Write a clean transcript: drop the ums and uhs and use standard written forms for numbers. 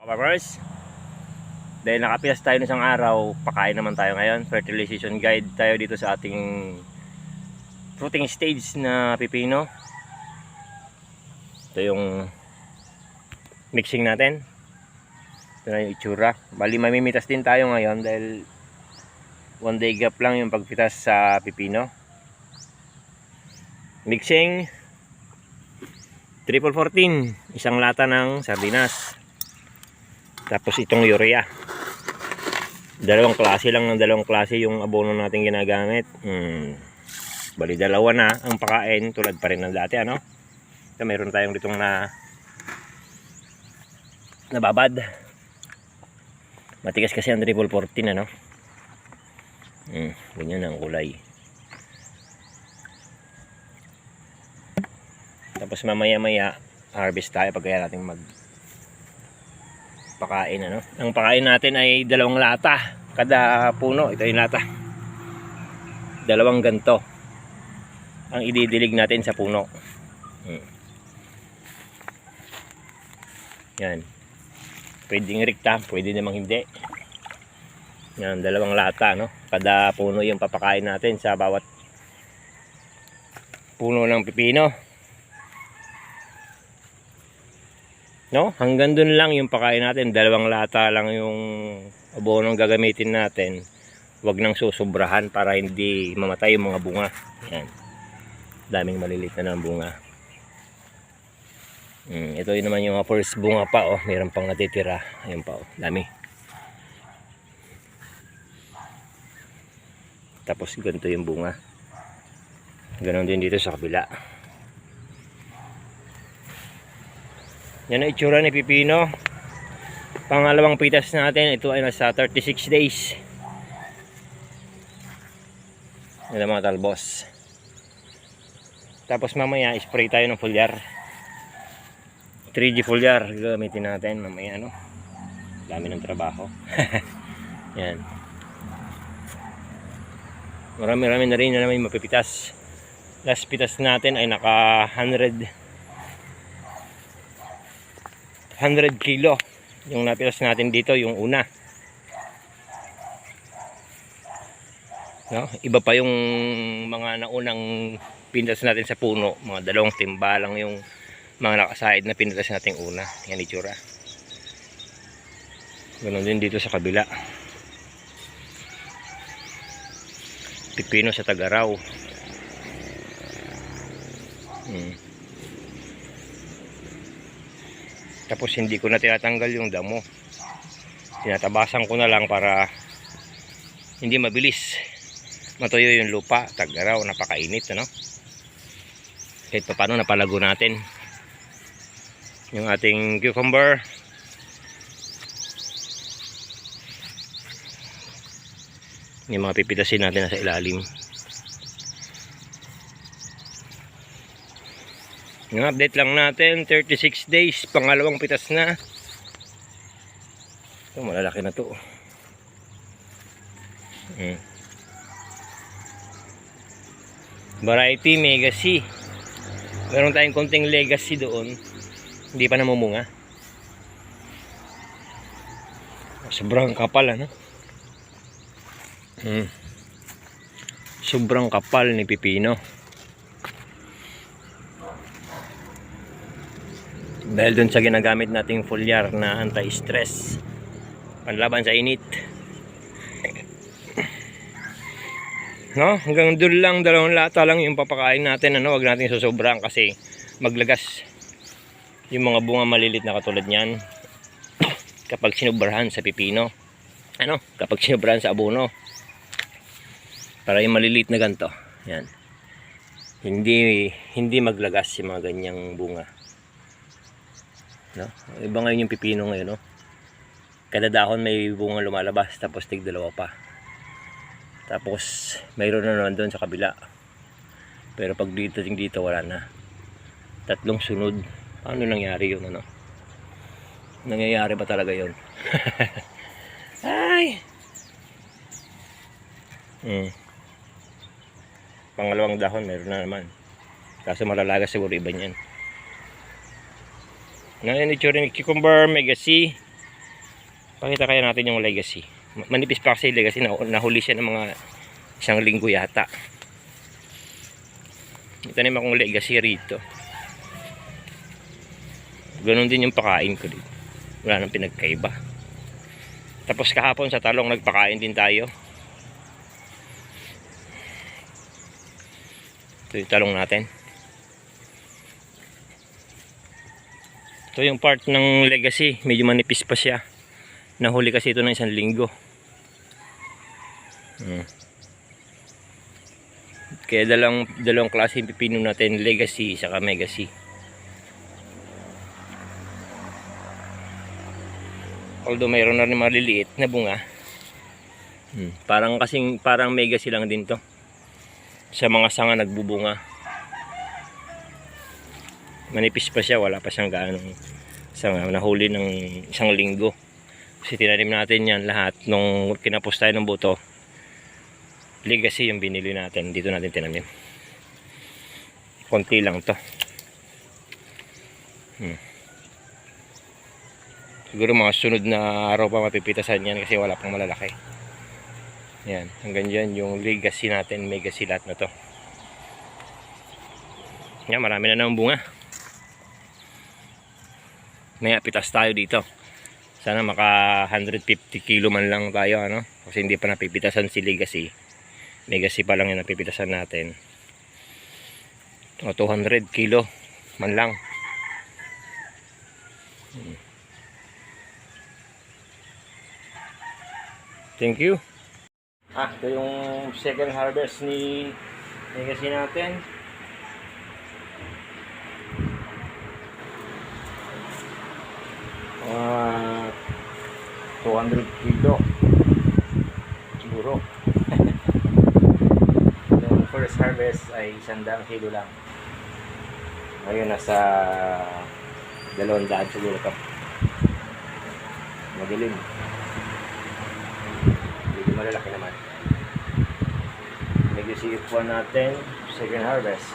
Farmers, dahil nakapilas tayo ng isang araw, pakain naman tayo ngayon. Fertilization guide tayo dito sa ating fruiting stage na pipino. Ito yung mixing natin. Ito na yung itsura. Bali mamimitas din tayo ngayon dahil 1 day gap lang yung pagpitas sa pipino. Mixing 1414, isang lata ng sardinas. Tapos itong urea. Dalawang klase yung abono natin ginagamit. Bali dalawa na ang pakain, tulad pa rin ng dati, ano? So, mayroon tayong ditong nababad. Matigas kasi ang 1414, ano? Ganyan ang kulay. Tapos mamaya-maya harvest tayo pag kaya natin pakain, ano? Ang pakain natin ay 2 lata kada puno. Ito yung lata, 2 ganto ang ididilig natin sa puno. Yan, pwedeng rikta, pwede namang hindi. Yan, 2 lata, no? Kada puno yung papakain natin sa bawat puno ng pipino. No, hanggang dun lang yung pakain natin. 2 lata lang yung abonong gagamitin natin. Huwag nang susobrahan para hindi mamatay yung mga bunga. Yan, daming maliliit na ng bunga. Ito yun naman yung first bunga pa, oh. Mayroon pang natitira. Ayun pa, oh. Dami. Tapos ganito yung bunga. Ganon din dito sa kabila. Yan ang itsura ni pipino. Pangalawang pitas natin, ito ay nasa 36 days. Yan ang mga talbos. Tapos mamaya spray tayo ng foliar. 3G foliar gagamitin natin mamaya, no? Dami ng trabaho. Yan. Marami na rin na naman mapipitas. Last pitas natin ay naka 100 kilo. Yung napitas natin dito, yung una. No? Iba pa yung mga naunang pintas natin sa puno. Mga 2 timba lang yung mga nakasahid na pintas natin una. Yan itsura. Ganon din dito sa kabila. Pipino sa Tagaraw. Tapos hindi ko na tinatanggal yung damo. Tinatabasan ko na lang para hindi mabilis matuyo yung lupa. Tagaraw, napakainit, ano? Kahit pa paano napalago natin yung ating cucumber. Yung mga pipitasin natin nasa ilalim. Yung update lang natin, 36 days, pangalawang pitas na. Ito, malalaki na to. Variety Mega C. Meron tayong konting legacy doon, hindi pa namumunga. Sobrang kapal, ano? Sobrang kapal ni pipino. Dahil dun sa ginagamit nating foliar na anti-stress, panlaban sa init. No, hanggang dun lang, 2 lata lang yung papakain natin, ano? Huwag natin susobrang kasi maglagas yung mga bunga malilit na katulad niyan kapag sinubrahan sa pipino, ano? Kapag sinubrahan sa abono. Para yung malilit na ganito, yan, hindi maglagas yung mga ganyang bunga. No? Iba ngayon yung pipino ngayon, no? Kada dahon may bunga lumalabas, tapos tig 2 pa. Tapos mayroon na naman doon sa kabila. Pero pag dito wala na. 3 sunod. Paano nangyari yun, ano? Nangyayari ba talaga yun? Ay! Pangalawang dahon mayroon na naman. Kaso malalagas siguro iba niyan. Ngayon itsura ng cucumber Mega C. Pakita kaya natin yung legacy. Manipis pa kasi yung legacy. Nahuli siya ng mga 1 linggo yata. Itanim akong legacy rito. Ganon din yung pakain ko dito. Wala nang pinagkaiba. Tapos kahapon sa talong nagpakain din tayo. Ito yung talong natin. Ito yung part ng legacy. Medyo manipis pa siya. Nahuli kasi ito ng 1 linggo. Kaya dalawang klase yung pipino natin. Legacy saka Megacy. Although mayroon na rin maliliit na bunga. Parang Megacy lang din to. Sa mga sanga nagbubunga. Manipis pa siya, wala pa siyang gaanong sanga. Nahuli ng 1 linggo. Kasi tinanim natin yan lahat nung kinapos tayo ng buto. Legacy yung binili natin. Dito natin tinanim. Konti lang to. Siguro mga sunod na araw pa mapipitasan yan kasi wala pang malalaki. Yan, hanggang dyan yung legacy natin, Megacy lahat na to. Yan, marami na ng bunga. May pitas tayo dito. Sana maka 150 kilo man lang tayo, ano? Kasi hindi pa napipitasan si legacy. Megacy pa lang yung napipitasan natin. O 200 kilo man lang. Thank you. Ito yung second harvest ni legacy natin. Uh, 200 kilo siguro. Yung first harvest ay 100 kilo lang. Ngayon nasa 200 siguro to. Madilim. Malalaki naman. Legacy F1 natin, second harvest.